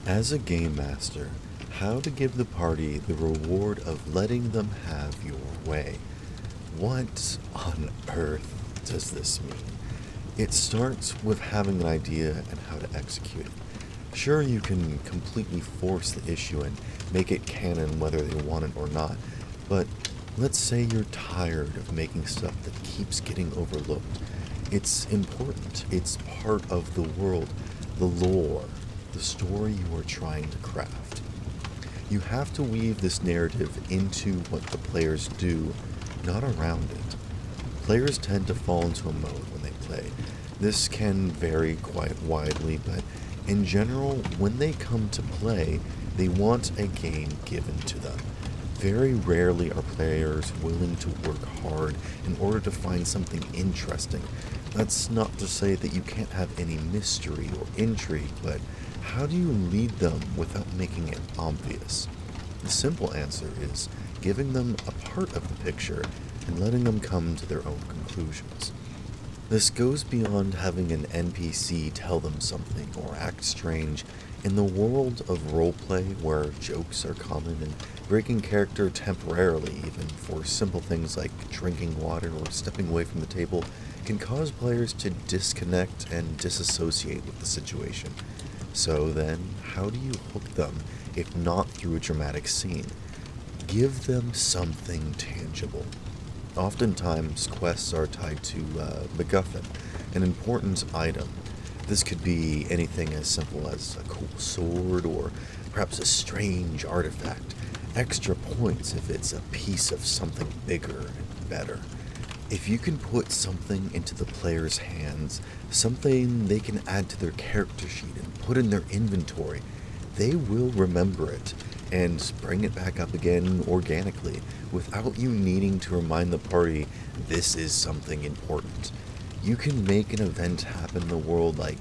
As a game master, how to give the party the reward of letting them have your way. What on earth does this mean? It starts with having an idea and how to execute it. Sure, you can completely force the issue and make it canon whether they want it or not, but let's say you're tired of making stuff that keeps getting overlooked. It's important, it's part of the world, the lore, the story you are trying to craft. You have to weave this narrative into what the players do, not around it. Players tend to fall into a mode when they play. This can vary quite widely, but in general, when they come to play, they want a game given to them. Very rarely are players willing to work hard in order to find something interesting. That's not to say that you can't have any mystery or intrigue, but how do you lead them without making it obvious? The simple answer is giving them a part of the picture and letting them come to their own conclusions. This goes beyond having an NPC tell them something or act strange. In the world of roleplay, where jokes are common and breaking character temporarily, even for simple things like drinking water or stepping away from the table, can cause players to disconnect and disassociate with the situation. So then, how do you hook them, if not through a dramatic scene? Give them something tangible. Oftentimes, quests are tied to MacGuffin, an important item. This could be anything as simple as a cool sword or perhaps a strange artifact. Extra points if it's a piece of something bigger and better. If you can put something into the player's hands, something they can add to their character sheet and put in their inventory, they will remember it and bring it back up again organically without you needing to remind the party this is something important. You can make an event happen in the world like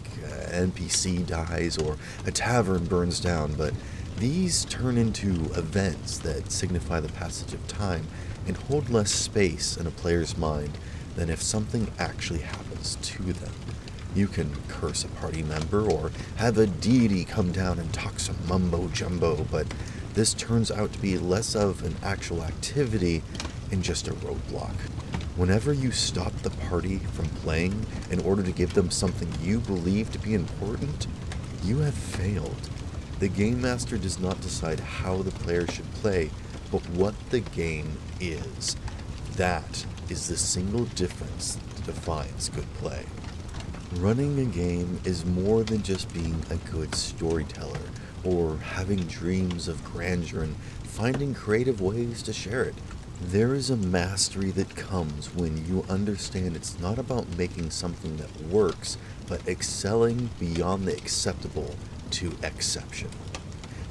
an NPC dies or a tavern burns down, but these turn into events that signify the passage of time and hold less space in a player's mind than if something actually happens to them. You can curse a party member or have a deity come down and talk some mumbo-jumbo, but this turns out to be less of an actual activity and just a roadblock. Whenever you stop the party from playing in order to give them something you believe to be important, you have failed. The Game Master does not decide how the player should play, but what the game is. That is the single difference that defines good play. Running a game is more than just being a good storyteller or having dreams of grandeur and finding creative ways to share it. There is a mastery that comes when you understand it's not about making something that works, but excelling beyond the acceptable to exceptional.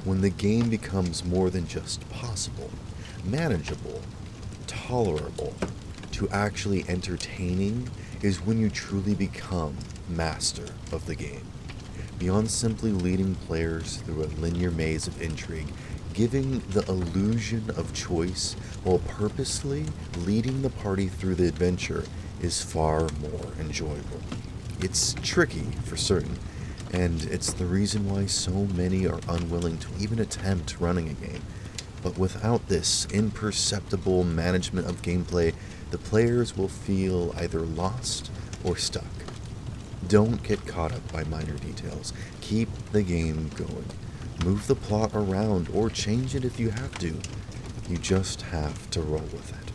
When the game becomes more than just possible, manageable, tolerable, to actually entertaining is when you truly become master of the game. Beyond simply leading players through a linear maze of intrigue, giving the illusion of choice while purposely leading the party through the adventure is far more enjoyable. It's tricky for certain, and it's the reason why so many are unwilling to even attempt running a game. But without this imperceptible management of gameplay, the players will feel either lost or stuck. Don't get caught up by minor details. Keep the game going. Move the plot around or change it if you have to. You just have to roll with it.